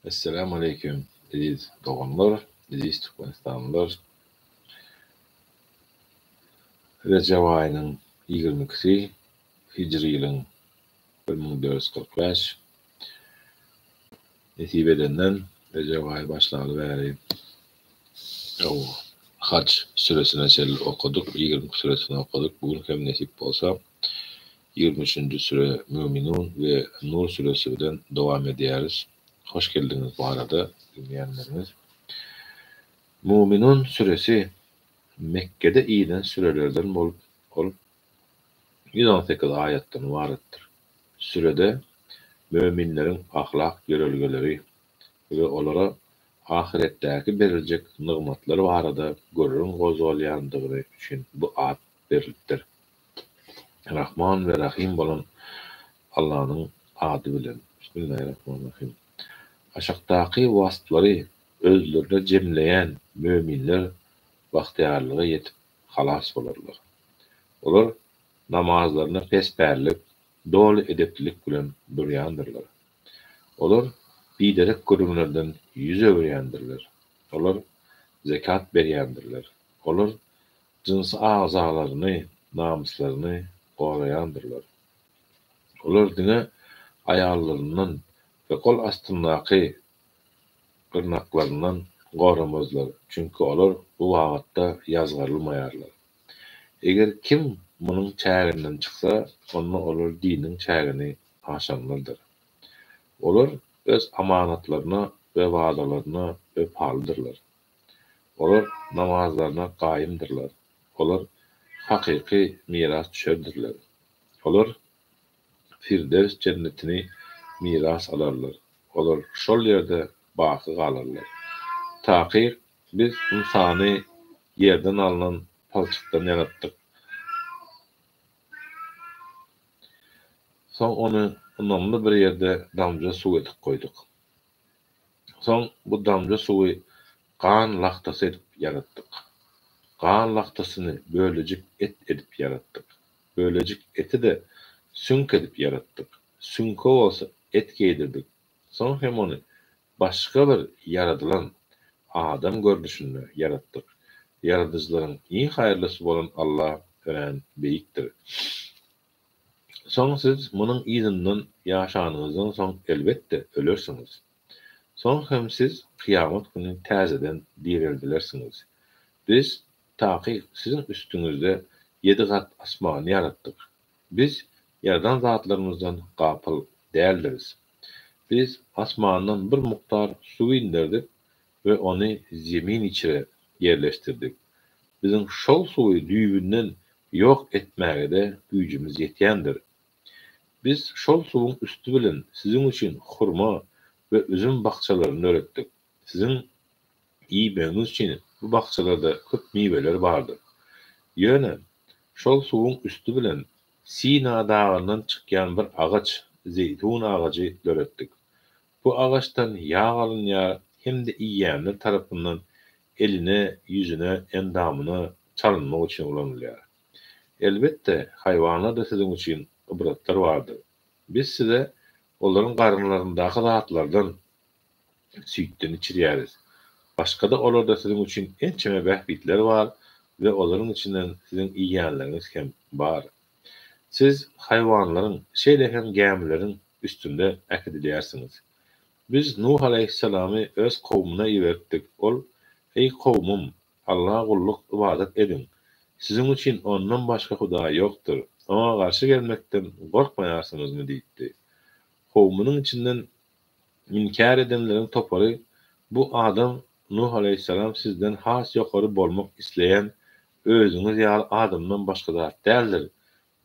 Esselamu Aleyküm, aziz doğanlar, aziz Türkmenistanlılar. Recep ayının 22'si, Hicri yılın 1445. Nesip edenden Recep ayı başladı beri. O Hac süresine okuduk, 20 süresini okuduk. Bugün hem nesip olsa 23. süre Müminun ve Nur süresinden devam ediyoruz. Hoş geldiniz bu arada dinleyenlerimiz. Müminun süresi Mekke'de inen sürelerden olup 118 ayetten varettir. Sürede müminlerin ahlak görülgeleri ve olara ahiretteki verilecek nıgmatları barada görürün gozolyandığı için bu ad verildir. Rahman ve Rahim bolan Allah'ın adı bilen. Bismillahirrahmanirrahim. Aşaktaki vasıtları özlerine cemleyen müminler bahtiyarlığa yetip halas olurlar. Olar namazlarına pesperlik, dolu edeplik bilen durýandyrlar. Olar biderek görünlerden yüz öwürýändirler. Olar zekat berýändirler. Olar cins azalarını, namuslaryny goraýandyrlar. Olar diňe aýallarynyň we kol astyndaky gyrnaklaryndan goramazlar. Çünki olar bu wagtda ýazgarylmaýarlar. Eger kim munyň çäginden çyksa, onda olar diniň çägini aşanlardyr. Olar öz amanatlaryna we wagdalaryna wefalydyrlar. Olar namazlaryna gaýymdyrlar. Olar hakyky miras düşerdirler. Olar Firdevs cennetini miras alarlar. Olar şol ýerde baky galarlar. Taky biz insany yerden alınan palçykdan yaratdyk. Soň onu ynamly bir ýerde damja suw edip goýduk. Soň bu damja suwy gan laqtasy edip yaratdyk. Gan laqtasyny bölecik et edip yaratdyk. Bölecik eti de sünk edip yaratdyk. Sünke bolsa et giydirdik. Soň hem onu başga bir yaradylan adam görnüşinde yaratdyk. Yaradyjylaryň iň haýyrlysy bolan Allah bilen beýikdir. Soň siz munyň izinden ýaşanyňyzdan soň elbetde ölersiňiz. Soň hem siz kıyamet günü täzeden dirildilersiniz. Biz taky sizin üstüňizde 7 gat asmany yaratdyk. Biz ýerden zatlarymyzdan gapyl däldiris. Biz asmandan bir muktar suw indirdik we ony zemin içine yerleştirdik. Bizim şol suwy düýbünden ýok etmäge de güýjümiz ýetýändir. Biz şol suwun üstü bilen sizin üçin hurma we üzüm bakçalaryny öretdik. Sizin iýbeňiz üçin bu bakçalarda köp miweler bardyr. Ýöne şol suwun üstü bilen Sina dağından çykýan bir agaç, zeytun agacy öretdik. Bu agaçdan ýağ alınýar hem de iýýänler tarapyndan eline, yüzüne, endamyna çalynmak üçin ulanylýar. Elbetde haýwanlar da sizin üçin ibratlar bardyr. Biz size olaryň garynlaryndaky zatlardan süýtden içirýäris. Başga da olarda sizin üçin ençeme bähbitler bar we olaryň içinden sizin iýýänleriňiz hem bar. Siz haýwanlaryň, şeýle hem gämileriň üstünde äkidilýärsiňiz. Biz Nuh aleyhissalamy öz kowmuna iwretdik. Ol: "Ey kowmum, Allah'a gulluk ibadet edin. Sizin üçin ondan başga huda ýokdur. Ona garşy gelmekden gorkmaýarsynızmy?" diýdi. Kowmunyň içinden inkar edenleriň topary: "Bu adam Nuh aleyhissalam sizden has ýokary bolmak isleýän özüňiz ýaly adamdan başga zat däldir.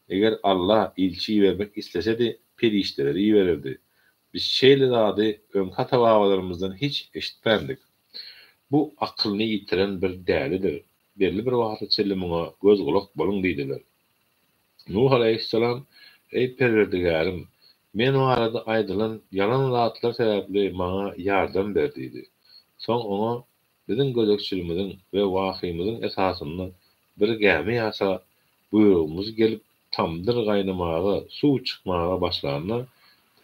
Eger Allah ilçi bermek islesedi, perişteleri iwerirdi. Biz şeýle zady öňki ata-babalarymyzdan hiç eşitmendik. Bu akylyny ýitiren bir dälidir. Belli bir wagt içinde muňa göz gulak bolun" diýdiler. Nuh aleyhissalam: "Ey Perwerdigarim, men o arada aýdylan ýalan zatlar sebäpli maňa ýardam ber" diýdi. Soň ona "Biziň gözekçiligimiziň we wahymyzyň esasyny bir gäme ýasa buyrugymyz gelip tamdyr gaýnamaga, suw çykmaga başlanyna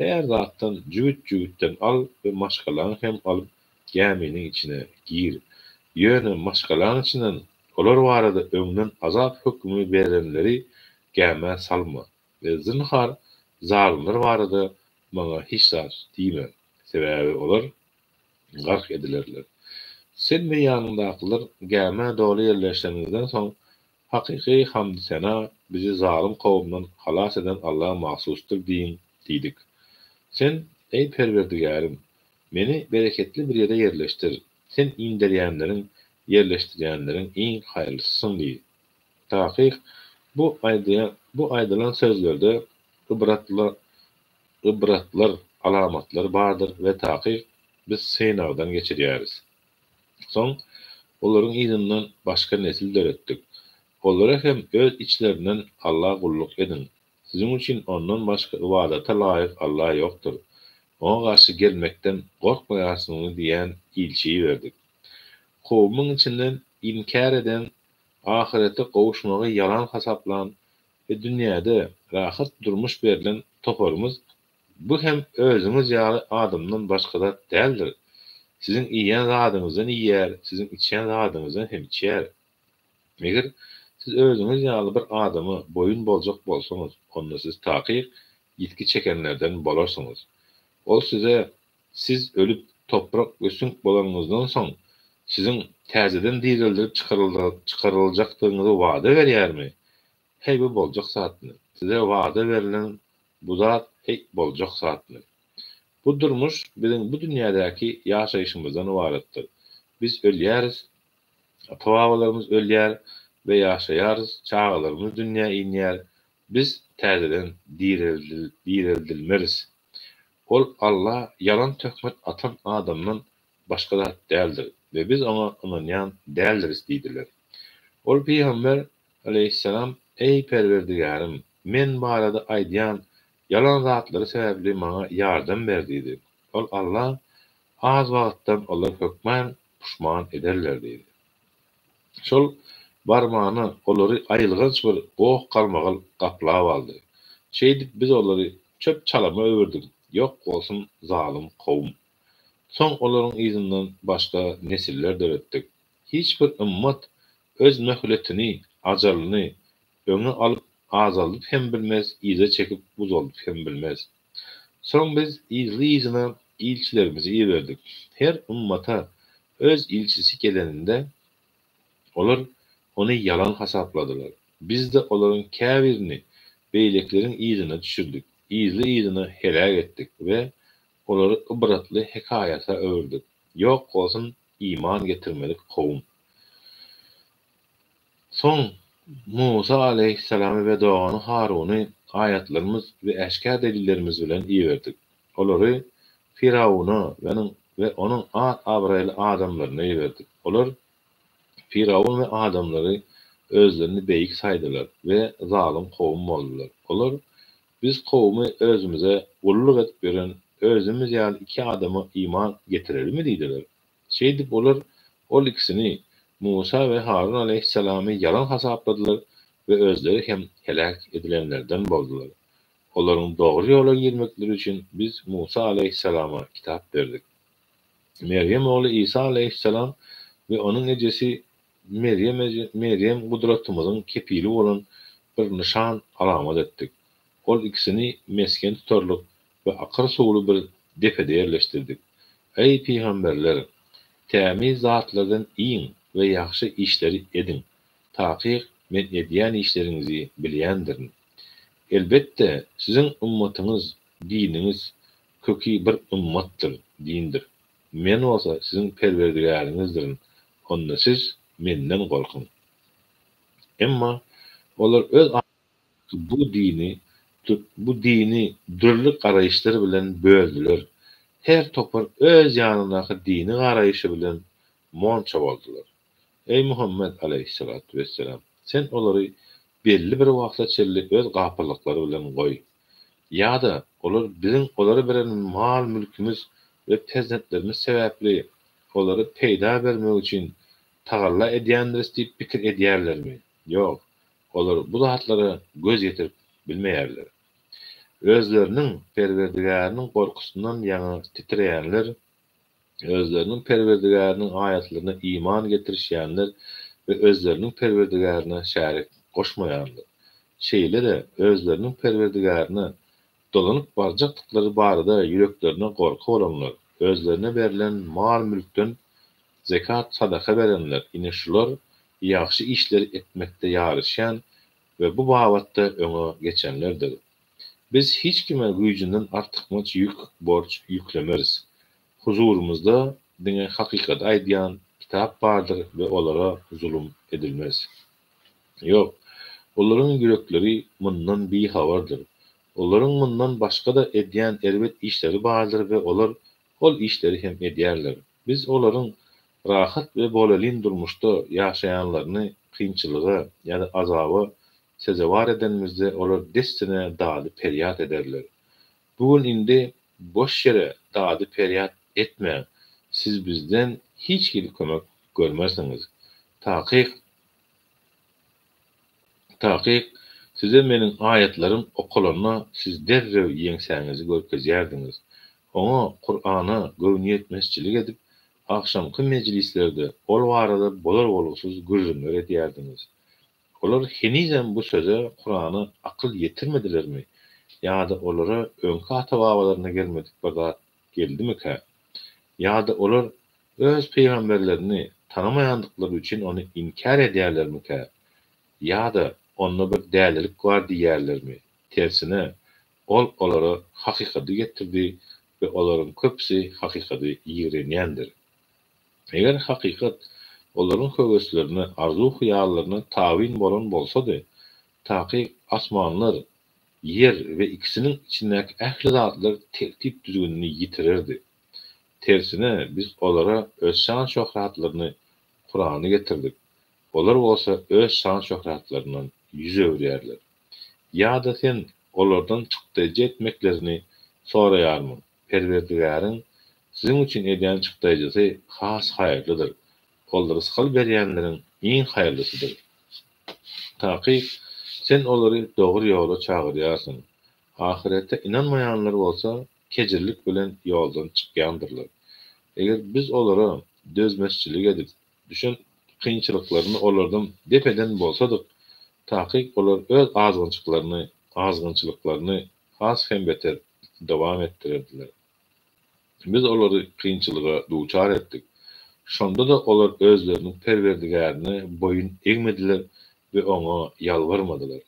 her zattan cüvüt-cüvütten al ve maşgalan hem alıp geminin içine gir. Ýöne maşgalan içinden olar barada öňden azap hükmü berenleri gäme salma ve zynhar zalymlar barada maňa hiç zat diýme. Sebäbi olar gark edilerler. Sen we ýanyndakylar gäme doly ýerleşenizden soň hakyky hamd sena bizi zalim kowmdan halas eden Allah'a mahsusdur diýdik. Sen ey Perwerdigarim, meni bereketli bir ýere ýerleştir. Sen inderýänleriň, ýerleşdirýänleriň iň haýrlysysyň diýdi. Takyk bu aýdylan sözlerde ibratlar, alamatlar bardyr we takyk biz synagdan geçirýäris. Soň olaryň ýygynyň başga nesil döretdik. Olara hem öz içlerinden Allah'a kulluk edin. Sizin için ondan başka ibadata layık Allah yoktur. Ona karşı gelmekten korkmayarsınız diyen ilçeyi verdik. Kowmyň içinden inkar eden, ahirete kowuşmagy yalan hasaplan ve dünyada rahat durmuş berilen toparımız bu hem özüňiz ýaly adamdan başga da däldir. Sizin iýen zadyňyzdan iýer, sizin içen zadyňyzdan hem içer. Meger siz özüňiz ýaly bir adamy boyun boljak bolsaňyz, onda siz takyk ýitki çekenlerden bolarsyňyz. Ol size siz ölüp toprak we sünk bolanyňyzdan soň sizin täzeden dirildirip çykaryljaktygynızy wada berýärmi? Hey bu boljak satny. Size wada berilen bu zat hey boljak satny. Bu durmuş bizim bu dünyadaki yaşayışımızdan ibaretdir. Biz ölýäris, ata-babalarymyz ölýär ve yaşayarız, çağalarımız dünya inýär. Biz täzeden dirildilmeriz. Ol Allah yalan töhmet atan adamdan başga zat däldir ve biz ona inanýan däldiris diýdiler. Ol Peýgamber aleyhisselam ey Perwerdigarim, men barada aýdýan yalan zatlary sebäpli maňa ýardam berdiýdi. Ol Allah az wagtdan olar hökmän puşman ederler diýdi. Şol barmany olary aýylganç bir goh galmagal gaplap aldy. Şeýdip biz olary çöp çalama öwürdik. Ýok bolsun zalim kowm. Soň olaryň ýygynyň başga nesiller döretdik. Hiç bir ümmet öz möhletini, ajalyny öňe alyp azalyp hem bilmez, ize çekip buzolup hem bilmez. Soň biz ýygyna ilçilerimizi ýerdik. Her ummata öz ilçisi geleninde olar onu yalan hasapladılar. Biz de olaryň käbirini beýlekleriň ýygyna düşürdik. Ýygyny helak etdik we olary ibratly hekaýata öwürdik. Ýok bolsun iman getirmelik kowm. Soň Musa aleyhisselamy we Dogany Haruny ayatlarymız we eşkär delillerimiz bilen iýerdik. Olary Firawuna we onuň abraýly adamlaryna iýerdik. Olar Firawun we adamlary özlerini beýik saýdylar we zalim kowm boldular. Olar biz kowmy özümize gulluk edip beren özümüz ýaly iki adamy iman getirelim diýdiler. Şeýdip olar ol ikisini Musa ve Harun aleyhisselamy yalan hasapladylar ve özleri hem helak edilenlerden boldular. Olaryň dogry ýola girmekleri üçin biz Musa aleyhisselama kitap berdik. Meryem oğlu İsa aleyhisselam ve onun ejesi Meryem gudratymyzyň kepili bolan bir nişan alamat etdik. Ol ikisini mesken tutarlyk ve akyr suwly bir depede ýerleşdirdik. Ey peýgamberler, tämiz zatlardan iň ve ýaxşy işleri edin. Takyk men edýän işleriňizi bilýändirin. Elbette sizin ummatyňyz, dininiz köki bir ummatdyr, dindir. Men olsa sizin perwerdigaryňyzdyr. Onda siz menden gorkun. Emma olar öz bu dini dürlük garaýyşlary bilen böldüler. Her topar öz ýanyndaky dini garaýyşy bilen monça boldular. Ey Muhammed aleyhissalatu vesselam, sen olary belli bir wagtda çelli öz gapylyklary bilen goý. Ýa-da olar biziň olary beren mal mülkimiz we peznetlerimiz sebäpli olary peýda bermek üçin tagalla edýändir diýip pikir edýärlermi? Ýok. Olar bu zatlara göz ýetirip bilmeýärler. Özlerinin Perwerdigarının gorkusundan ýaňa titreýänler, özlerinin Perwerdigarının aýatlaryna iman getirişýänler we özlerinin Perwerdigaryna şärik goşmaýanlar. Şeýle de özlerinin Perwerdigaryna dolanyp barjakdyklary barada ýüreklerine gorky bolanlar, özlerine berilen mal-mülkden zekat, sadaka berenler, ine şular ýaxşy işleri etmekde ýaryşýan we bu babatda öňe geçenlerdir. Biz hiç kime güýjünden artykmaç ýük, borç ýüklemeriz. Huzurumuzda diňe hakykat aýdýan kitap bardyr we olara zulüm edilmez. Ýok, olaryň ýürekleri mundan bihabardyr. Olaryň mundan başga da edýän elbet işleri bardyr we olar ol işleri hem edýärler. Biz olaryň rahat we bolalyn durmuşda ýaşaýanlaryny kynçylyga ýa-da azaby sezewar edenimizde olar destine daly peryat ederler. Bugün indi boş yere daly peryat etmeň. Siz bizden hiç gili kömek görmersiňiz. Takyk size meniň aýatlarym okulanyna siz derrew ýeňsäňizi görkezýärdiňiz. Oňa Kur'ana göwniyet mesçilik edip akşamky mejlislerde ol barada bolar-boluksuz gürrünler edýärdiňiz. Olar henizem bu söze Kur'any akyl yetirmedilermi? Ýa-da olara öňkü ata-babalaryna gelmedik bazat geldimika? Ýa-da olar öz peýgamberlerini tanamaýandyklary üçin onu inkar edýärlermika? Ýa-da onda bir dälilik bar diýerlermi? Tersine olara hakykaty getirdi we olaryň köpsi hakykaty ýigrenýändir. Eger hakykat olaryň höweslerine, arzu hyýallaryna tabin bolan bolsady, taky asmanlar, yer we ikisiniň içindäki ähli zatlar tertip düzgünini ýitirirdi. Tersine biz olara öz şan şöhratlaryny Kur'any getirdik. Olar bolsa öz şan şöhratlarynyň ýüz öwrýärler. Ýa-da sen olardan çykdyjy etmeklerini soraýarmy? Perwerdigaryň sizin üçin edýän çykdyjysy has haýyrlydyr. Olary sykyl berýänleriň iň haýyrlysydyr. Taky sen olary dogry ýola çagyrýarsyň. Ahirete inanmaýanlar bolsa, kejirlik bilen ýoldan çykýandyrlar. Eger biz olara dözmezçilik edip, düşün kynçylyklaryny olardan depeden bolsadyk, taky olar öz azgynçylyklaryny has hem beter dowam etdirirdiler. Biz olary kynçylyga duçar etdik. Şonda da olar özleriniň Perwerdigaryna boyun egmediler we oňa ýalvarmadylar.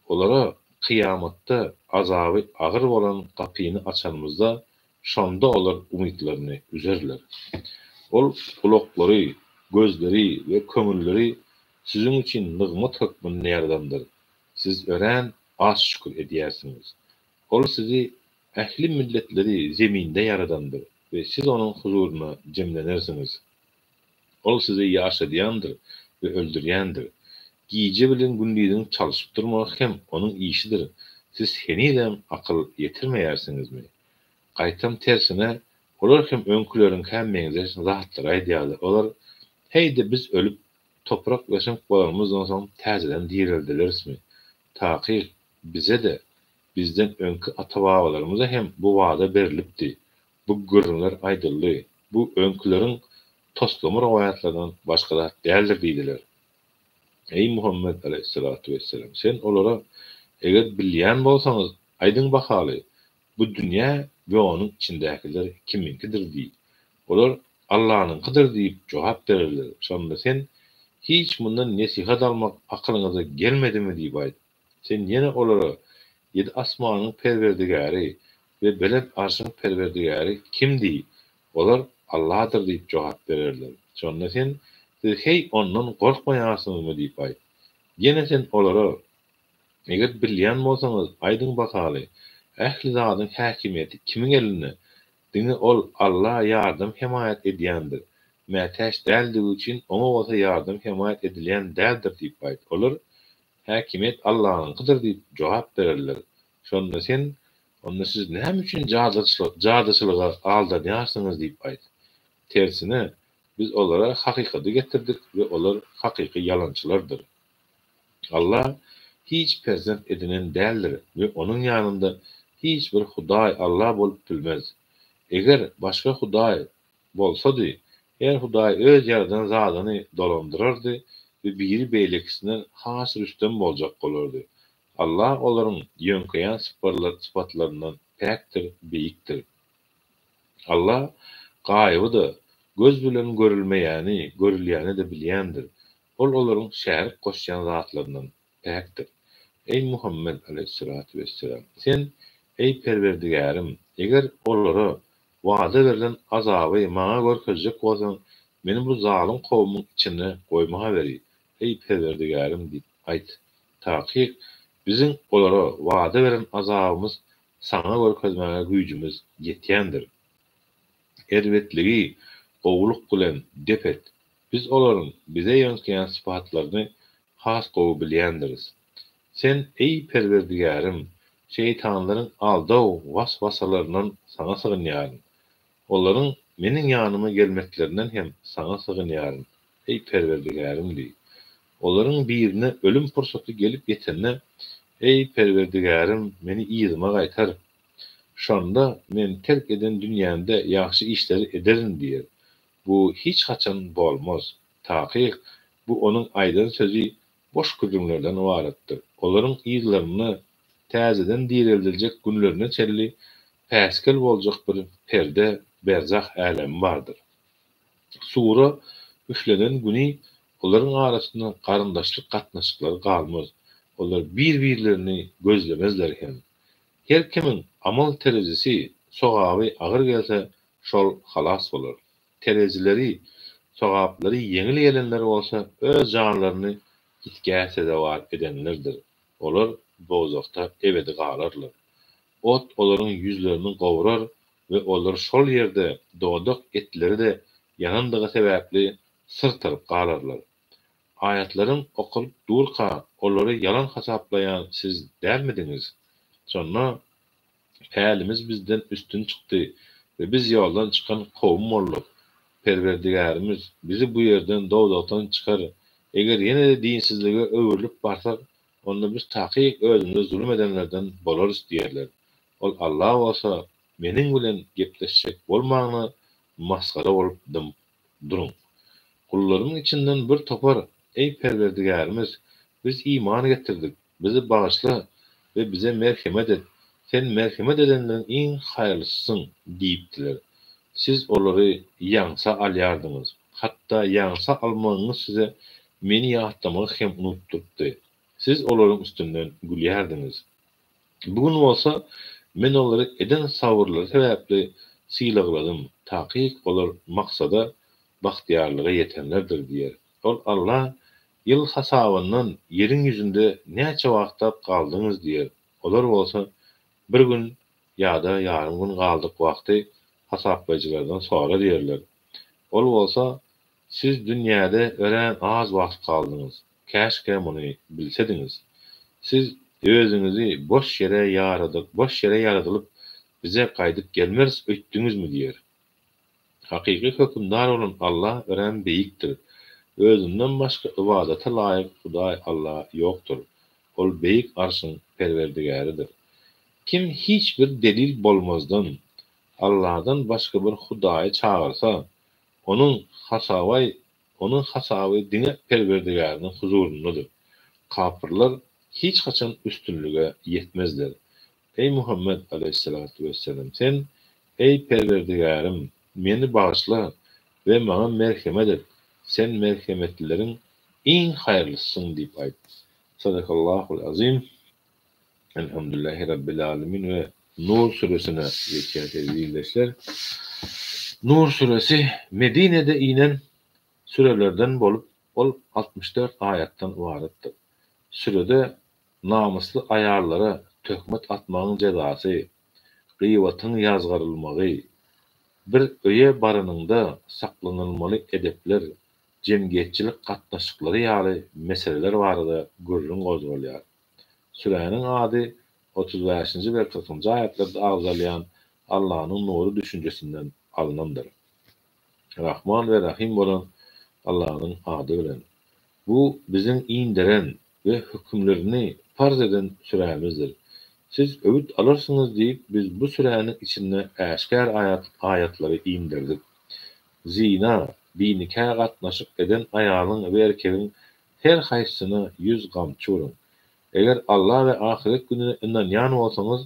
Olara kıyamatda azaby agyr bolan gapyny açanymyzda şonda olar umytlaryny üzerler. Ol kulaklary, gözleri we kömülleri sizin üçin nygmat hökmünde ýaradandyr. Siz ören az şükür edýärsiňiz. Ol sizi ähli milletleri zeminde yaradandyr we siz onuň huzuruna jemlenersiňiz. Ol sizi ýaşadýandyr we öldürýändir. Giýje bilen gündüzüň çalyşyp durmak hem onuň işidir. Siz henizem akyl yetirmeýärsiňizmi? Gaýtam tersine, olar hem öňküleriň hemmeňize zatlara aýdýarlar. Olar heýde biz ölüp toprak başyp bolarymyzdan soň täzeden dirildilerismi? Taky bize de bizden öňkü ata-babalarymyza hem bu wada berilipdi. Bu gürrünler aýdyldy. Bu öňküleriň toslamy rowaýatlardan başga zat däldir diýdiler. Ey Muhammed aleyhissalatu vesselam, sen olara eger bilýän bolsaňyz aýdyň bakaly, bu dünýä we onuň içindäkiler kiminkidir diýip. Olar Allah'nınkidir diýip jogap berirler. Şonda sen hiç mundan nesihat almak akylyňyza gelmedimi diýip aýdy. Sen ýene olara ýedi asmanyň Perwerdigary we belet arşyň Perwerdigary kimdi? Olar Allah'dır diýip jogap berirler. Şonda sen hey ondan gorkmaýarsyňyzmy diýip aýdy. Ýene sen olara eger bilýän bolsaňyz aýdyň bakaly, ähli zadyň häkimiýeti kimiň elinde? Diňe ol Allah ýardym himayet edýändir. Mätäş däldigi üçin oňa bolsa ýardym himayet edilýän däldir diýip aýdy. Olar häkimiýet Allah'nynkydyr diýip jogap berirler. Şonda sen onda siz näme üçin jadyçylyga aldanýarsyňyz diýip aýdy. Tersine biz olara hakykaty getirdik we olar hakyky yalançylardyr. Allah hiç perzent edinen değildir ve onun yanında hiç bir Hudaý Allah bolup bilmez. Eger başga Hudaý bolsady, her Hudaý öz ýaradan zadyny dolandyrardy we biri beýlekisinden has üstün boljak bolardy. Allah olaryň ýönkeýän sypatlaryndan päkdir, beýikdir. Allah gaýbydy, göz bilen görülmeýäni, görülýäni de bilýändir. Ol olaryň şärik goşýan zatlaryndan päkdir. Ey Muhammed aleyhissalatu vesselam, sen ey Perwerdigarim, eger olara wada berilen azaby maňa görkezjek bolsaň, meni bu zalim kowmyň içine goýmaga beri. Ey Perwerdigarim diýip aýt. Taýyk biziň olara wada beren azabymız saňa görkezmäge güýjümiz ýetýändir. Erwetligi, gowluk bilen depet. Biz olaryň bize ýönkeýän sypatlaryny has gowy bilýändiris. Sen ey Perwerdigarim, şeytanlaryň aldaw waswasalaryndan saňa sygynýaryn. Olaryň meniň ýanyma gelmeklerinden hem saňa sygynýaryn. Ey Perwerdigarim diýip. Olaryň birine ölüm pursaty gelip ýetende, ey Perwerdigarim, meni ýygyma gaýtar. Şonda men terk eden dünýäde ýaxşy işleri ederim diýer. Bu hiç haçan bolmaz. Taýyk bu onuň aýdan sözü boş güdümlerden ibaretdir. Olaryň ýygylaryny täzeden diýereldirecek günlerine çelli päskel boljak bir perde berzah alemi bardyr. Sura üflenen güni olaryň arasynda garyndaşlyk gatnaşyklary galmaz. Olar bir-birlerini gözlemezler hem. Her kimin amal terezisi sogaby agyr gelse şol halas bolar. Terezileri, sogapları yeňil gelenler bolsa öz janlaryny gitgäse de var edenlerdir. Olar bozakta ebedi galarlar. Ot olaryň ýüzlerini gowurar we olar şol ýerde dodak etleri de yanandygy sebäpli syrtyryp galarlar. Ayatlaryň okulyp durka olary yalan hasaplayan siz dälmidiňiz? Sonra hälimiz bizden üstün çykdy we biz ýoldan çykan kowum bolduk. Perwerdigarimiz bizi bu ýerden dowdakdan çykar. Eger ýene-de dinsizlige öwürlüp barsak, onda biz taýyk özüňize zulüm edenlerden bolarys diýerler. Ol Allah bolsa meniň bilen gepleşjek bolmagyny maskara bolup duruň. Kullaryň içinden bir topar, ey Perwerdigarimiz, biz iman getirdik, bizi bağışla ve bize merhemet et. Sen merhemet edenlerin iň haýrlysysyň diýipdiler. Siz olary ýaňsa alýardyňyz. Hatda ýaňsa almagyňyz size meni ýatlamagy hem unutturdy. Siz olaryň üstünden gülýärdiňiz. Bugün bolsa men olary eden sawurlary sebäpli sylagyladym. Taýyk olar maksada baxtiýarlyga ýetenlerdir diýer. Ol Allah ýyl hasabyndan ýeriň ýüzünde näçe wagtda galdyňyz diýer. Olar bolsa bir gün ýa-da ýarym gün galdyk wagty hasaplayjylardan sonra diýerler. Ol bolsa siz dünýäde ören az wagt galdyňyz. Käşke muny bilsediňiz. Siz özüňizi boş ýere ýaradylyp bize gaýdyp gelmez öýtdiňizmi diýer. Hakyky hökümdar bolan Allah ören beýikdir. Özünden başga ibadata laýyk Hudaý Allah ýokdur. Ol beýik arşyň perwerdigäridir. Kim hiç bir delil bolmazdan Allah'dan başga bir Hudaýy çağırsa, onun hasaby dine perwerdigäriniň huzurundadyr. Kapyrlar hiç haçan üstünlüge ýetmezler. Ey Muhammed aleyhissalatu vesselam, sen ey Perwerdigarim, meni bağışla ve maňa merhemet et. Sen merhemetlileriň iň haýrlysysyň diýip aýt. Sadakallahul azim. Elhamdülillahi rabbil alamin ve Nur suresine geçýär. Nur suresi Medine'de inen sürelerden bolup ol 64 ayattan ibaretdir. Sürede namusly ayarlara töhmet atmagyň jazasy, gıýbatyň ýazgarylmagy, bir öýe baranyňda saklanylmaly edepler, jemgyýetçilik gatnaşyklary ýaly meseleler barada gürrüň gozulýar. Sürenin ady 35-nji we 40-njy ayatlarda agzalýan Allahyň nuru düşünjesinden alınandyr. Rahman ve Rahim bolan Allahyň ady bilen. Bu biziň iňderen we hükümlerini farz eden süremizdir. Siz öğüt alırsınız deyip biz bu sürenin içinde eşkar ayatları indirdik. Zina, binikah gatnaşyk eden ayalyň we erkegiň her haýsyna 100 gamçy urun. Eger Allah we ahiret gününe inanýan bolsaňyz,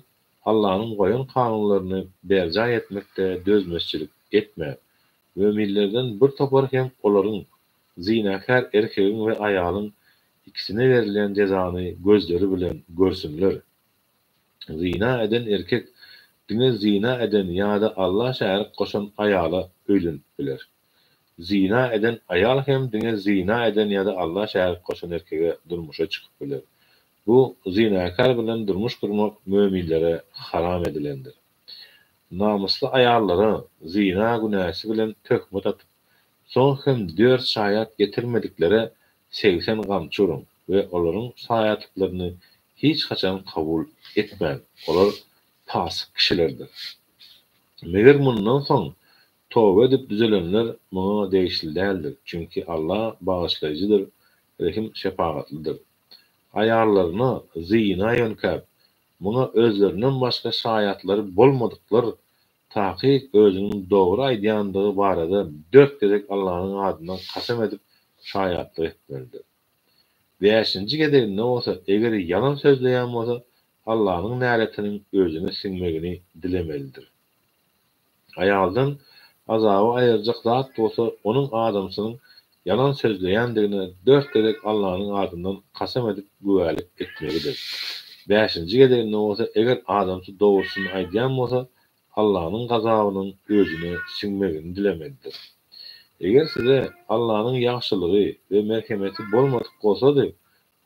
Allahyň goýan kanunlaryny berja etmekde dözmezçilik etme. Möminlerden bir topar hem olaryň zinakar erkegiň we ayalyň ikisine verilen cezany gözleri bilen görsünler. Zina eden erkek dine zina eden ýa-da Allah şärik goşan ayala öýlenip biler. Zina eden ayal hem dine zina eden ýa-da Allah şärik goşan erkege durmuşa çykyp biler. Bu zinakar bilen durmuş kurmak möminlere haram edilendir. Namusly ayallara zina günäsi bilen töhmet atyp, soň hem 4 şaýat getirmediklere 80 gamçy urun we olaryň saýatlyklaryny hiç haçan kabul etmän. Olar pasyk kişilerdir. Meger mundan soň toba edip düzelenler muňa değişil däldir. Çünki Allah bağışlaýjydyr, rahim şefaatlidir. Ayarlaryna zina ýönkäp, muňa özlerinden başga şaýatlary bolmadyklar taky özüniň dogry aýdýandygy barada 4 gezek Allahyň adyndan kasam edip şaýatlyk etmelidir. 5-nji gedek ne bolsa, eger ýalan sözleýän bolsa, Allahyň näretiniň özüne siňmegini dilemelidir. Ayaldan azaby aýyrjak zat bolsa, onuň adamsynyň yalan sözleýändigine 4 gerek Allahyň adyndan kasam edip güwälik etmelidir. 5-nji gedek ne bolsa, eger adamsy dogrusyny aýdýan bolsa, Allahyň gazabynyň özüne siňmegini dilemelidir. Eger size Allahyň ýagşylygy we merhemeti bolmadyk bolsady,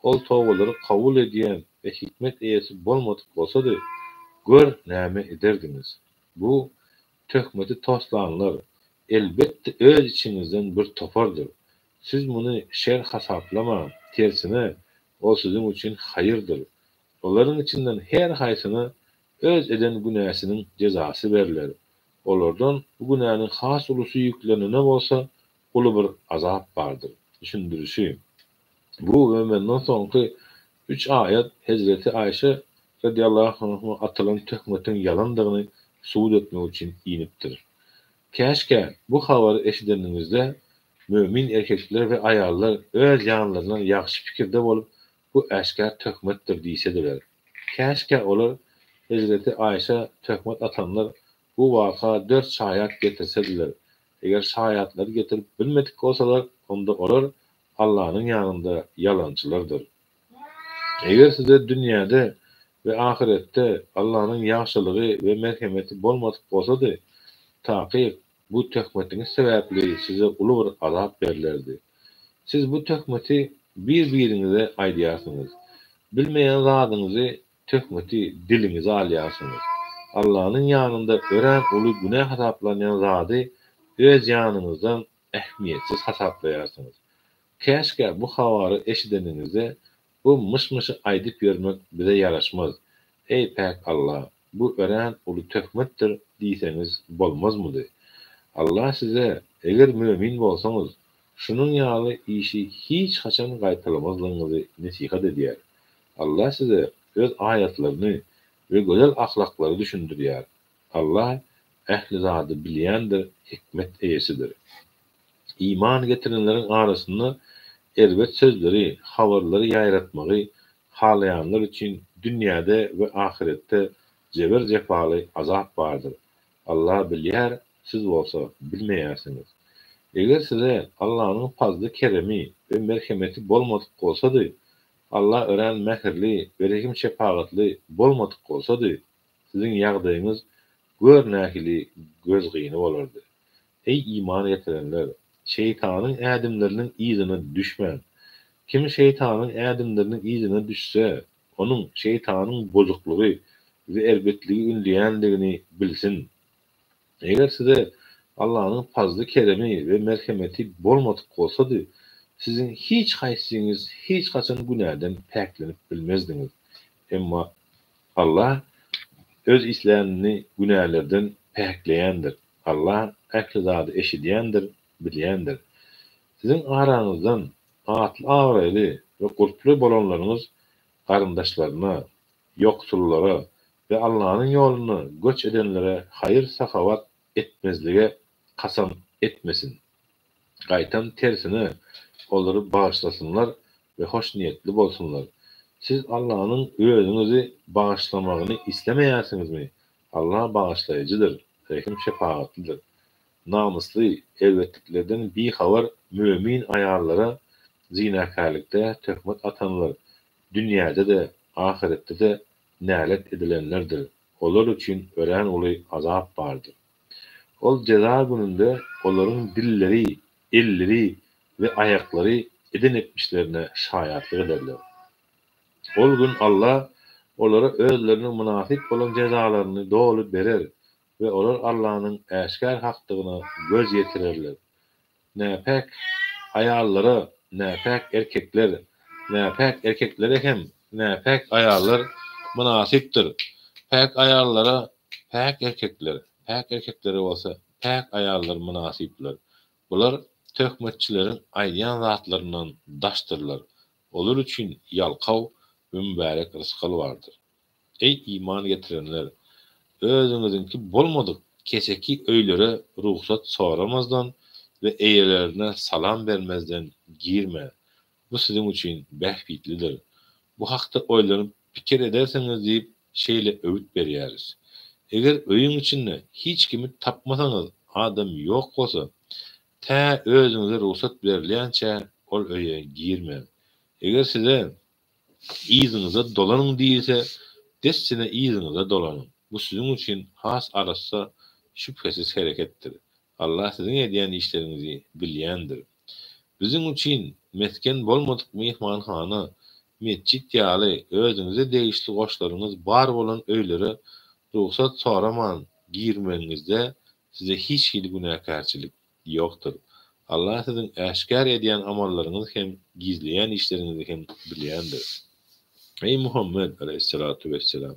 ol towgalary kabul edýän we hikmet eýesi bolmadyk bolsady, gör näme ederdiňiz. Bu töhmeti toslanlar elbetde öz içiňizden bir topardyr. Siz muny şer hasaplama, tersine o sizin üçin haýyrdyr. Olaryň içinden her haýsyna öz eden günäsiniň jezasy beriler. Olardan bu günäniň has ulusy ýüklenene bolsa, uly bir azap bardyr. Düşündirişi. Bu we menden soňky 3 ayat Hazreti Aýşe radiyallahu anha atylan töhmetin ýalandygyny suwd etmek üçin inipdir. Käşke bu habary eşideningizde mömin erkekler we ayallar öz ýanlaryna ýaxşy pikirde bolup bu äşkär töhmetdir diýsediler. Käşke olar Hazreti Aýşe töhmet atanlar bu waka 4 şaýat getirsediler. Eger şaýatlary getirip bilmedik bolsalar, onda olar Allahyň ýanynda ýalançylardyr. Eger size dünýäde we ahiretde Allahyň ýagşylygy we merhemeti bolmadyk bolsady, taky bu töhmetiňiz sebäpli size uly bir azap berilerdi. Siz bu töhmeti bir-biriňize aýdýarsyňyz. Bilmeýän zadyňyzy töhmeti diliňize alýarsyňyz. Allahyň ýanynda ören uly günah hasaplanýan zady öz ýanyňyzdan ähmiýetsiz hasaplaýarsyňyz. Käşke bu habary eşideningizde bu mışmışy aýdyp ýörmek bize ýaraşmaz. Ey päk Allah, bu ören uly töhmetdir diýseňiz bolmazmydy? Allah size eger mömin bolsaňyz, şunun ýaly işi hiç haçan gaýtalamazlygyňyzy nesihat edýär. Allah size öz ayatlaryny we gözel ahlaklary düşündirýär. Allah ähli zady bilýändir, hikmet eýesidir. İman getirenleriň arasynda erbet sözleri, habarlary ýaýratmagy halayanlar üçin dünýäde we ahiretde jeber jepaly azap bardyr. Allah bilýär, siz bolsa bilmeýärsiňiz. Eger size Allahyň fazly keremi we merhemeti bolmadyk bolsady, Allah ören mehirli we rahim şefaatli bolmadyk bolsady, siziň ýagdaýyňyz görnähili göz gyny bolardy. Ey iman getirenler, şeytanyň ädimleriniň ýyzyna düşmän. Kim şeytanyň ädimleriniň ýyzyna düşse, onuň şeytanyň bozuklugy we erbetligi ünleýändigini bilsin. Eger size Allahyň fazly keremi we merhemeti bolmadyk bolsady, siziň hiç haýsyňyz hiç haçan günäden päklenip bilmezdiňiz. Emma Allah öz islämini günälerden päkleýändir. Allah ähli zady eşidýändir, bilýändir. Siziň araňyzdan atly awraýly we gurply bolanlaryňyz garyndaşlaryna, yoksullara ve Allah'ın yolunu göç edenlere hayır sahavat etmezlige kasam etmesin. Gaýtan tersine olary bağışlasınlar ve hoş niyetli bolsunlar. Siz Allah'ın özüňizi bağışlamagyny islemeýärsiňizmi? Allah bağışlayıcıdır, rahim şefaatlidir. Namusly elbetliklerden bir havar mümin ayarlara zinakarlıkta töhmet atanlar, dünyada da ahirette de nälet edilenlerdir. Olar üçün ören uly azap bardır. Ol ceza gününde olaryň dilleri, elleri ve ayakları edin etmişlerine şahiatlyk ederler. Ol gün Allah olara özlerine münafik bolan cezalarını dolu berer ve olar Allah'ın eşkar hakdygyna göz yetirerler. Näpek ayallara, näpek erkekler, näpek erkeklere hem näpek ayallar münafikdir. Pek ayallara, pek erkeklere olsa pek ayallar münafipler. Bular töhmetçilerin aýdýan zatlaryndan daşdyrlar. Olar üçin yalqaw mübarek rızkal vardır. Ey iman getirenler, özüňizinki bolmadyk keseki öýlere ruhsat soramazdan ve eýelerine salam vermezden girme. Bu sizin üçin behbitlidir. Bu hakda oýlanyp pikir ederseňiz diýip şeýle öwüt berýäris. Eger öýüň içinde hiç kimi tapmasaňyz, adam ýok bolsa, tä özüňize ruhsat berilýänçe ol öýe girme. Eger size iziňize dolanyň diýilse, dessine iziňize dolanyň. Bu sizin üçin has arassa şüphesiz herekettir. Allah sizin edýän işlerinizi bilýändir. Bizim üçin mesken bolmadyk mehmanhana, mescit ýaly özüňize degişli goşlaryňyz bar bolan öýlere ruhsat soraman girmeňizde size hiç günahkarçylyk ýokdur. Allah sizin eşkar edýän amallaryňyzy hem gizleýän işlerinizi hem bilýändir. Ey Muhammed aleyhissalatu vesselam,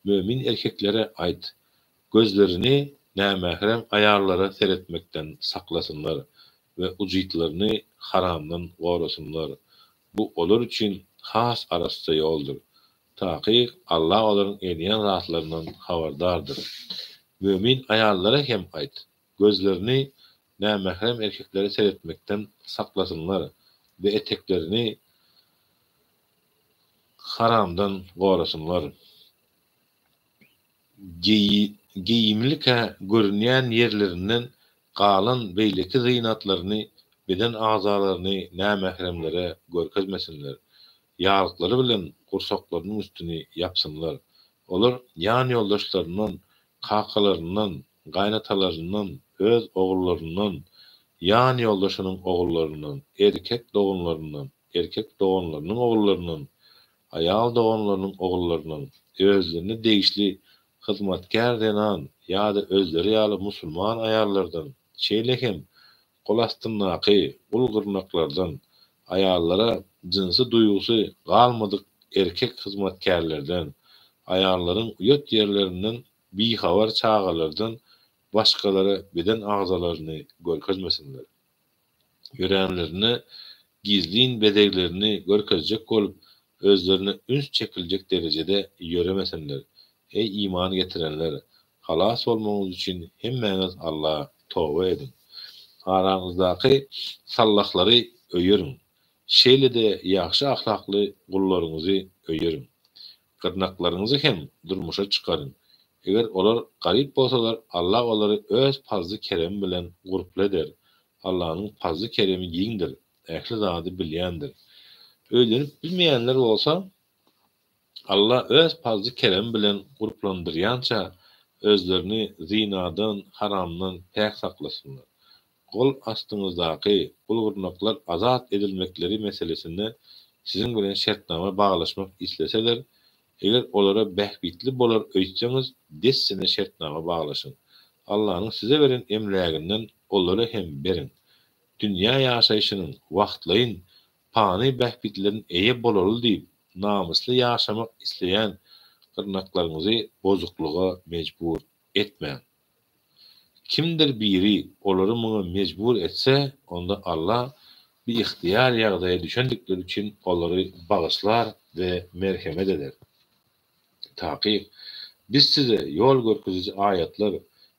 mümin erkeklere aýt, gözlerini nämehrem ayarlara seretmekden saklasınlar ve ucuytlaryny haramdan gorasınlar. Bu olar üçin has arasda ýoldur. Taqiq Allah olaryň edýän zatlaryndan habardardyr. Mümin ayarlara hem aýt, gözlerini nämehrem erkeklere seretmekden saklasınlar ve eteklerini haramdan gorasınlar. Giyimlike görünýän yerlerinden galan beýleki zynatlaryny, beden azalarını nämehremlere görkezmesinler. Ýalyklary bilen gursaklarynyň üstüni yapsınlar. Olar ýan ýoldaşlaryndan, kakalaryndan, gaýnatalaryndan, öz ogullaryndan, ýan ýoldaşynyň ogullaryndan, erkek doganlarynyň ogullaryndan, ayal doganlarynyň ogullaryndan, özlerini degişli hyzmatkar denan ýa-da özleri ýaly musulman ayarlardan, şeýlehem golastynlaky, ulgurnaklardan, ayallara jinsy duýgusy galmadyk erkek hyzmatkarlardan, ayarlaryň uyat ýerlerinden bihabar çağalardan başgalara beden agzalaryny görkezmesinler. Ýörenlerini, gizliň bedeglerini görkezjek bolup, özlerine üns çekiljek derecede ýöremesinler. Ey iman getirenler, halas bolmagyňyz üçin hemmeňiz Allah'a toba edin. Araňyzdaky sallahlary öýürin. Şeýle de ýaxşy ahlakly gullaryňyzy öýürin. Gyrnaklaryňyzy hem durmuşa çykaryn. Eger olar garyp bolsalar, Allah olary öz fazly kerem bilen gurpleder. Allah'ın fazly keremi giňdir. Ähli zady bilýändir. Öýlenip bilmeýänler bolsa, Allah öz fazly kerem bilen gurplandyrýança özlerini zinadan, haramdan pek saklasınlar. Gol astyňyzdaky bulgurnaklar azat edilmekleri meselesinde sizin bilen şertnama baglaşmak isleseler, eger olara behbitli bolar öýtseňiz, dessine şertnama baglaşyň. Allah'ın size beren emläginden olara hem berin. Dünya ýaşaýyşynyň wagtlaýyn pany behbitlerin eýe bolaly diýip namusly ýaşamak isleýän gyrnaklaryňyzy bozukluga mejbur etmeň. Kimdir biri olary muňa mejbur etse, onda Allah bir ihtiyar ýagdaýa düşendikleri üçin olary bagyşlar we merhemet eder. Takyp biz size ýol görkezici aýatlar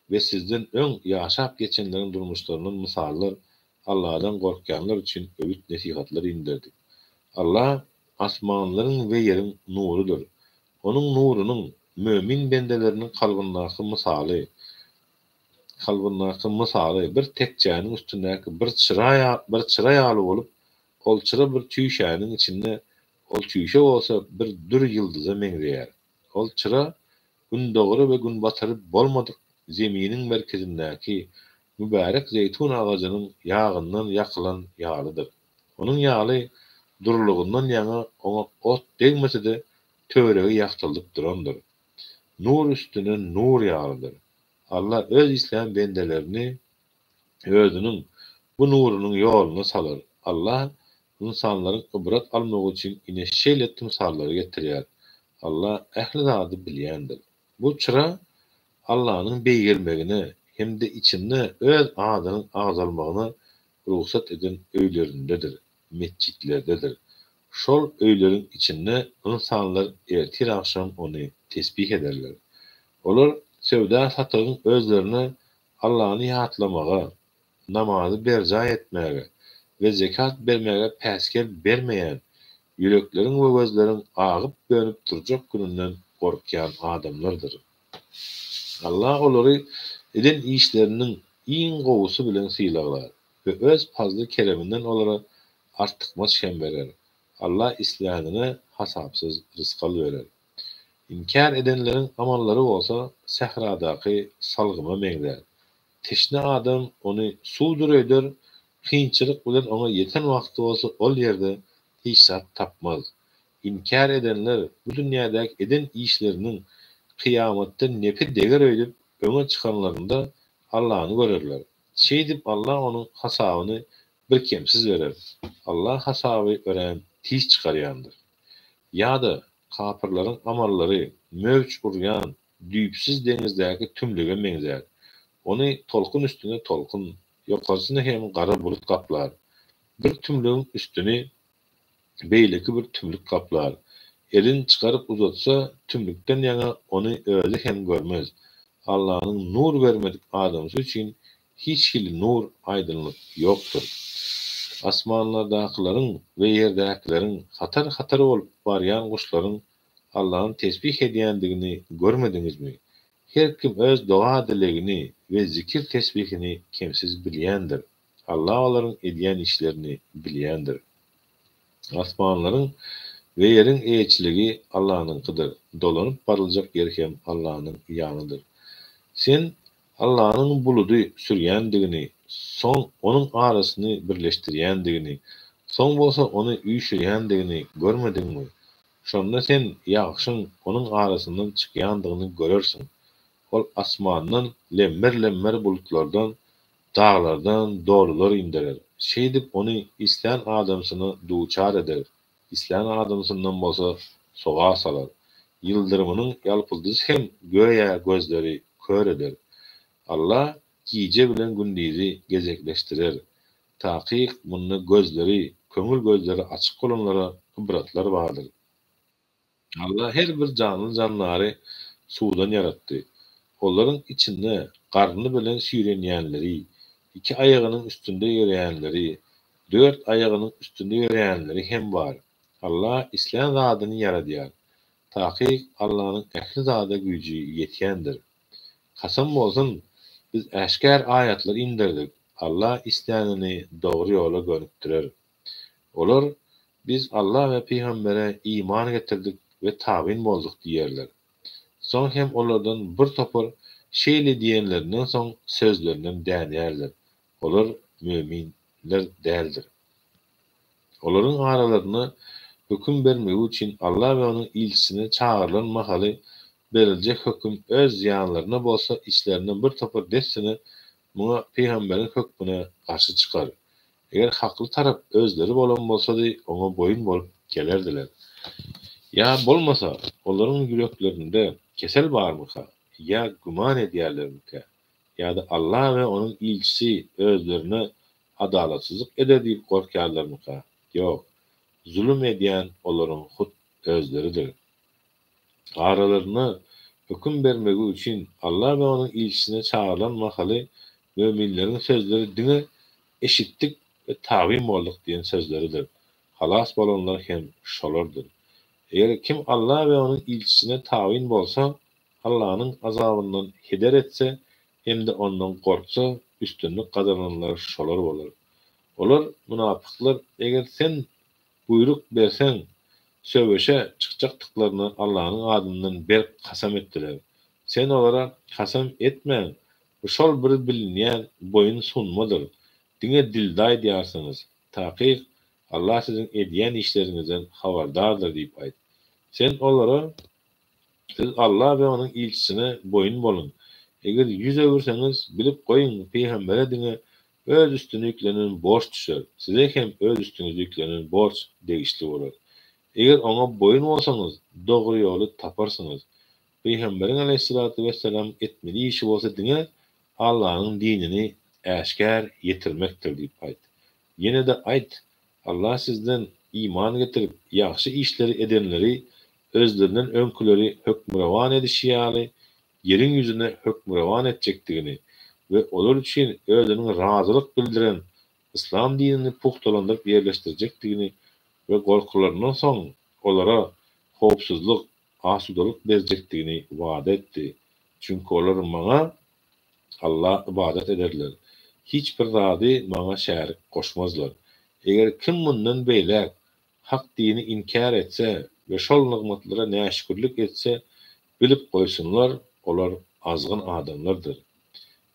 we sizden öň ýaşap geçenleriň durmuşlarynyň mysallar Allah'dan gorkýanlar üçin öwüt nesihatlar indirdik. Allah asmanlaryň we ýeriň nurudur. Onuň nurunyň mömin bendeleriniň kalbyndaky mysaly bir tekjäniň üstündäki bir çıraýaly bolup, ol çıra bir tüýşäniň içinde ol tüýşe bolsa bir dür ýyldyza meňzeýär. Ol çıra gün dogry we gün batary bolmadyk zeminiň merkezindäki mübarek zeytun ağacynyň ýagyndan ýakylan ýalydyr. Onuň ýaly durulugyndan ýaňa oňa ot degmese de töregi ýaktylyp durandyr. Nur üstüne nur ýalydyr. Allah öz İslam bendelerini özünün bu nurunyň ýoluna salar. Allah insanlaryň ibrat almagy üçin ineşşeýle tymsallary getirýär. Allah ähli zady bilýändir. Bu çıra Allah'ın beýgelmegine hem de içinde öz adynyň agzalmagyna ruhsat eden öýlerindedir, mescitlerdedir. Şol öýleriň içinde insanlar ertir akşam onu tesbih ederler. Olar sevda satygyň özlerini Allah'ını ýatlamaga, namazy berja etmäge we zekat bermäge päsgel bermeýän, ýürekleriň we gözleriň agyp dönüp durjak gününden gorkýan adamlardyr. Allah olary eden işleriniň iň gowusy bilen syýlaglar we öz fazly kereminden olara artykmaz şem berer. Allah islanyna hasapsyz rızkal berer. İnkar edenleriň amallary bolsa sahradaky salgyma meňzer. Teşne adam onu suwdur eder, kynçylyk bilen ona yeten wagty bolsa ol ýerde hiç zat tapmaz. İnkar edenler bu dünýädäki eden işleriniň kıyamatda nepi deger öýdüp öňe çykanlarynda Allah'ını görerler. Şeýdip Allah onuň hasabyny bir kemsiz berer. Allah hasaby ören tiş çykarýandyr. Ýa-da kapyrlaryň amallary mövç urýan düýpsiz deňizdäki tümlüge meňzer. Ony tolkun üstüne tolkun, ýokarsyna hem gara bulut kaplar. Bir tümlügiň üstüni beýleki bir tümlük kaplar. Elin çıkarıp uzatsa tümlükden ýaňa onu özü hem görmez. Allah'ın nur vermedik adamsı üçin hiç hili nur aydınlyk ýokdur. Asmanlardakylaryň we ýerdäkiläriň hatar bolup barýan guşlaryň Allah'ın tesbih edýändigini görmediňizmi? Her kim öz doğa dilegini we zikir tesbihini kemsiz bilýändir. Allah olaryň edýän işlerini bilýändir. Asmanlaryň we ýeriň eýçiligi Allah'nynkydyr. Dolanyp barıljak ýer hem Allah'nyň ýanydyr. Sen Allah'nyň buludy sürýändigini, soň onuň arasyny birleşdirýändigini, soň bolsa onu üýşürýändigini görmediňmi? Şonda sen ýagşyň onuň arasyndan çykýandygyny görersiň. Ol asmandan lemmer bulutlardan, dağlardan doğrular indirer. Şeýdip onu isleýän adamsyny duçar eder. İsleýän adamsyndan bolsa soga salar. Ýyldyrmynyň ýalpyldyzy hem göýe gözleri kör eder. Allah giýje bilen gündüzi gezekleşdirer. Takyk muny gözleri, köňül gözleri açyk bolanlara ibratlar bardyr. Allah her bir canlary suwdan yaratdy. Olaryň içinde garny bilen süýrenýänleri, iki aýagynyň üstünde ýörýänleri, dört aýagynyň üstünde ýörýänleri hem bar. Allah isleýän zadyny yaradýar. Takyk Allah'ın ähli zada güýji ýetýändir. Kasam bolsun biz äşkär aýatlar indirdik. Allah isleýänini dogry ýola gönükdirer. Olar biz Allah we peýgambere iman getirdik we tabyn bolduk diýerler. Soň hem olardan bir topar şeýle diýenlerinden soň sözlerinden dänýärler. Olar müminler däldir. Olaryň aralaryna hüküm bermegi üçin Allah we onuň ilçisine çağırılan mahaly beriljek hüküm öz ýanlaryna bolsa içlerinden bir topar dessini muňa peýgamberiň hükmüne garşy çykar. Eger hakly tarap özleri bolan bolsady oňa boyun bolup gelerdiler. Ya bolmasa olaryň ýüreklerinde kesel barmyka? Ya güman edýärlermi? Ya da Allah we onuň ilçisi özlerine adalatsızlyk eder diýip gorkarlarmyka? Ýok. Zulüm edýän olaryň hut özleridir. Aralaryna hüküm bermegi üçin Allah we onuň ilçisine çağıran mahaly möminleriň sözleri diňe eşitdik ve tabyn bolduk diýen sözleridir. Halas bolanlar hem şolardyr. Eger kim Allah we onuň ilçisine tabyn bolsa, Allah'ın azabından heder etse, hem de ondan korksa, üstünlük kazananlar şolar bolar. Olar münafıklar, eger sen buyruk bersen, söwüşe çykjakdyklaryny Allah'ın adından ber kasam etdiler. Sen olara kasam etme, bu şol bir bilinýän boyun sunmadyr. Diňe dilday diýarsyňız. Takyk Allah sizin edýän işleriňizden habardardyr diýip aýt. Sen olara siz Allah ve onuň ilçisine boyun bolun. Eger yüz öwürseňiz bilip goýun, peýgambere diňe öz üstüne yüklenen borç düşer. Size hem öz üstüňize yüklenen borç degişli bolar. Eger ona boyun bolsaňyz, dogry ýoly taparsyňız. Peýgamberiň aleyhissalatu vesselam etmeli işi bolsa diňe Allah'ın dinini äşkär ýetirmekdir diýip aýt. Ýene de aýt, Allah sizden iman getirip ýaxşy işleri edenleri özlerinden önküleri hökmürevan edişýäli, yerin yüzüne hökmürevan etjekdigini ve olar üçin özüniň razylyk bildiren İslam dinini puhtalandyryp ýerleşdirjekdigini ve gorkularyndan soň olara howpsuzlyk, asudalyk berjekdigini wada etdi. Çünkü olar maňa Allah ibadet ederler. Hiçbir zady maňa şärik koşmazlar. Eger kim bundan beýlek hak dini inkar etse ve şol nygmatlara näşgürlik etse, bilip goýsunlar, olar azgyn adamlardyr.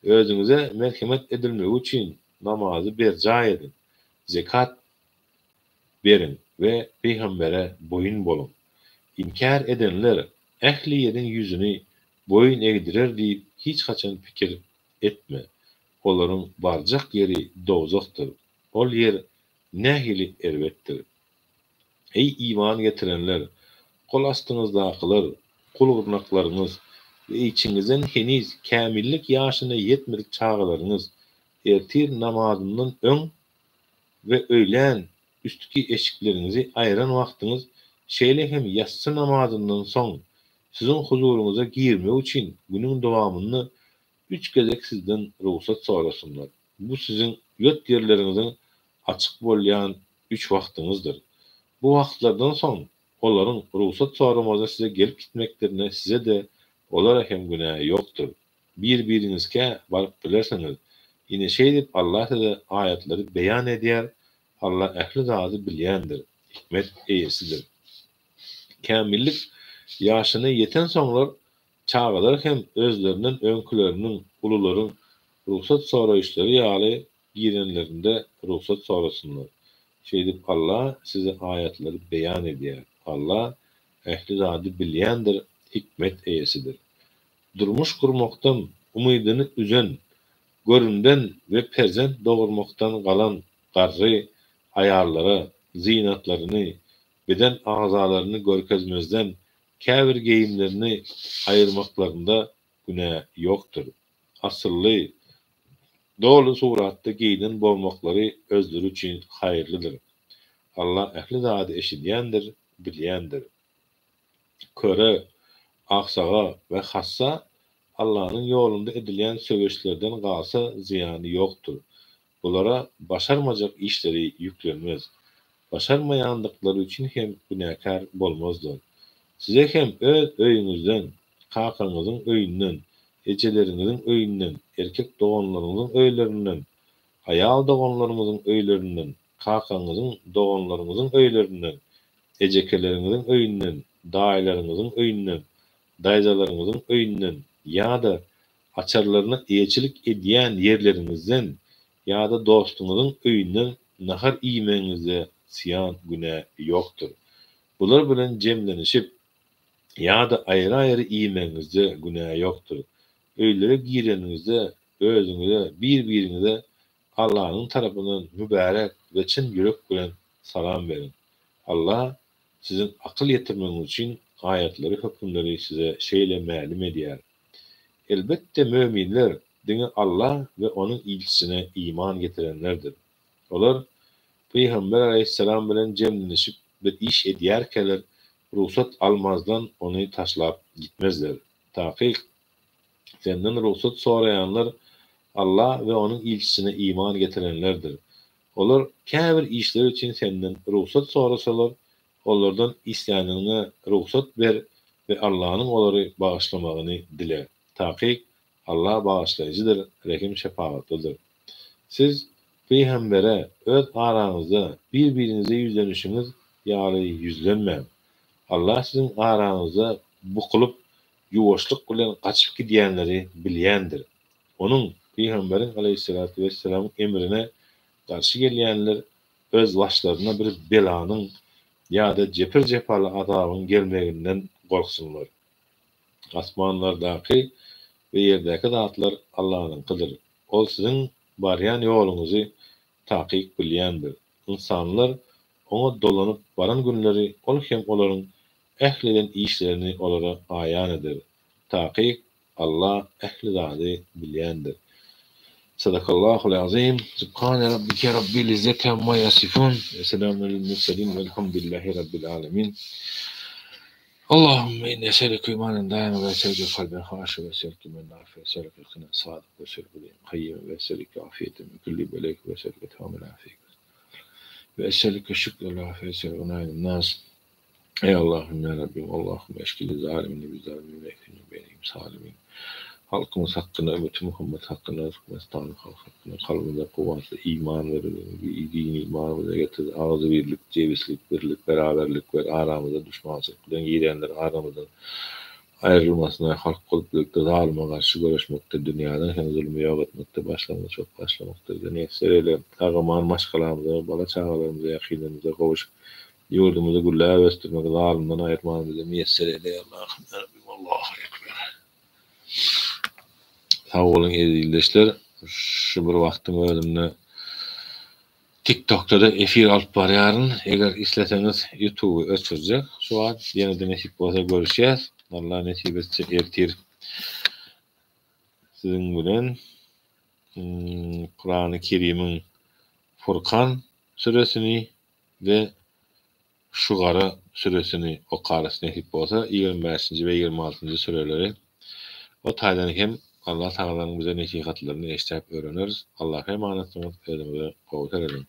Özüňize merhemet edilmegi üçin namazy berja edin, zekat berin ve peýgambere boyun bolun. İnkar edenler ähli ýeriň ýüzüni boyun egdirer diýip hiç haçan pikir etme. Olaryň barjak ýeri dozakdyr. Ol ýer nähili elbetdir. Ey iman getirenler, kol astyňyzdakylar, kul gurnaklaryňyz we içiňizden heniz kämillik ýaşyna ýetmedik çağlaryňyz ertir namazyndan öň we öýlen üstki eşiklerinizi aýran wagtyňyz şeýle hem ýatsy namazyndan soň sizin huzuruňyza girmek üçin günüň dowamyny 3 gezek sizden ruhsat sorasynlar. Bu sizin ýot ýerleriňizin açyk bolýan 3 wagtyňyzdyr. Bu wagtlardan soň olaryň ruhsat soramaza size gelip gitmeklerine size de olara hem günah ýokdur. Bir-biriňizge baryp bilersiňiz. Ine şeýdip Allah da aýatlary beýan edýär. Allah ähli zady bilýändir, hikmet eýesidir. Kämillik ýaşyna ýeten soňlar çağlar hem özlerinden öňküleriniň, ulularyň ruhsat soraýşlary ýaly girenlerinde ruhsat sorasynlar. Şeýdip Allah size aýatlary beýan edýär. Allah ähli zady bilýändir, hikmet eýesidir. Durmuş gurmakdan umydyny üzen, göründen we perzent dogurmakdan galan garry ayarlara, zinatlaryny, beden agzalaryny görkezmezden käbir geyimlerini ayırmaklarında günah ýokdur. Asylly, dolu suratda giyinen bolmakları özleri üçin hayırlıdır. Allah ähli zady eşidýändir, bilýändir. Köre, aksaga ve hassa Allah'ın yolunda edilen söwüşlerden galsa ziyanı yoktur. Bulara başarmajak işleri yüklenmez. Başarmayandıkları için hem günahkar bolmazlar. Size hem öz öýüňizden, kakaňyzyň öýünden, ejeleriňiziň öýünden, erkek doganlaryňyzyň öýlerinden, ayal doganlaryňyzyň öýlerinden, kakaňyzyň doganlaryňyzyň öýlerinden, ejekeleriňiziň öýünden, daýlaryňyzyň öýünden, daýjalaryňyzyň öýünden, ýa-da açarlaryna eýçilik edýän ýerleriňizden, ýa-da dostuňyzyň öýünden nahar iýmeňizde siýan günah ýokdur. Bular bilen jemlenişip ýa-da aýry-aýry iýmeňizde günah ýokdur. Öýlere gireňizde özüňize, bir-biriňize Allah'ın tarapyndan mübarek we çyn ýürek bilen salam berin. Allah sizin akyl ýetirmeňiz üçin aýatlary, hökümleri size şeýle ma'lum edýär. Elbette möminler diňe Allah ve onuň ilçisine iman getirenlerdir. Olar Peygamber aleyhisselam bilen cemleşip bir iş edýärkeler ruhsat almazdan onu taşlap gitmezler. Tahqiq senden ruhsat sorayanlar Allah ve onun ilçisine iman getirenlerdir. Olar käbir işler için senden ruhsat sorasalar, onlardan isyanına ruhsat ver ve Allah'ın onları bağışlamagyny dile. Tahqiq Allah bağışlayıcıdır, rahim şefaatlidir. Siz Peygambere öz aranızda birbirinize yüzlenişiniz ýaly yüzlenmän. Allah sizin aranızda bukulup yuwaşlyk bilen gaçyp gidýänleri bilýändir. Onun Peygamberin aleyhissalatu vesselam emrine karşı gelýänler öz başlaryna bir belanyň ýa-da jepir jepaly azabyň gelmeginden gorksunlar. Asmanlardaky ve yerdäki zatlar Allah'nynkydyr. Ol sizin barýan ýoluňuzy takyk bilýändir. İnsanlar oňa dolanyp baran günleri ol hem olaryň ähliden işlerini olara aýan eder. Takyk Allah ähli zady bilýändir. Sadakallahul azim. Subhane rabbike rabbil izzati amma yasifun. Selamun alel murselin velhamdülillahi rabbil alamin. Allahümme inne eselike imanen daima ve eselike kalben haşi ve eselike men nafi ve eselike kına sadık ve eselike kayyem ve eselike afiyetin ve külli belek ve eselike tamil afiyet ve eselike şükrü ve eselike unayın nas. Ey Allah'ım ya Rabbim, Allah'ım eşkili zalimini biz zalimin ve ekrini benim salimin. Halkımız hakkında, ümmeti Muhammed hakkında, Türkmenistan'ın halk hakkında, kalbimize kuvvetli iman verin, dini imanımıza getir, ağzı birlik, cevislik, birlik, beraberlik ve aramızda düşmansızlıktan girenler aramızdan ayrılmasına, halk kolup birlikte zalime karşı görüşmekte, dünyadan hem zulmü yok etmekte, başlamakta, neyseyle, ağaman maşkalarımıza, bala çağalarımıza, yakinlerimize kavuşup, yurdumuzu güllâ vestirmek, zalimden ayırmamıza miyessereyle, Allah'ım ya Rabbim, Allah'a ekber. Sağ olun izleyiciler. Şu bir vaktim özümne TikTok'ta da efir alıp barýaryn. Eger isleseňiz YouTube'u öçürjek. Şu an ýene-de nesip bolsa görüşýäs. Allah nesip etse ertir. Sizin bilen Kur'an-ı Kerim'in Furkan suresini ve Şugara suresini okarys nesip bolsa 25. ve 26. sureleri o taýdan hem Allah Taala'nın bize nasihatlarını eşitip öğreniriz. Allah'a emanet olun. Özümüze kavuşalım.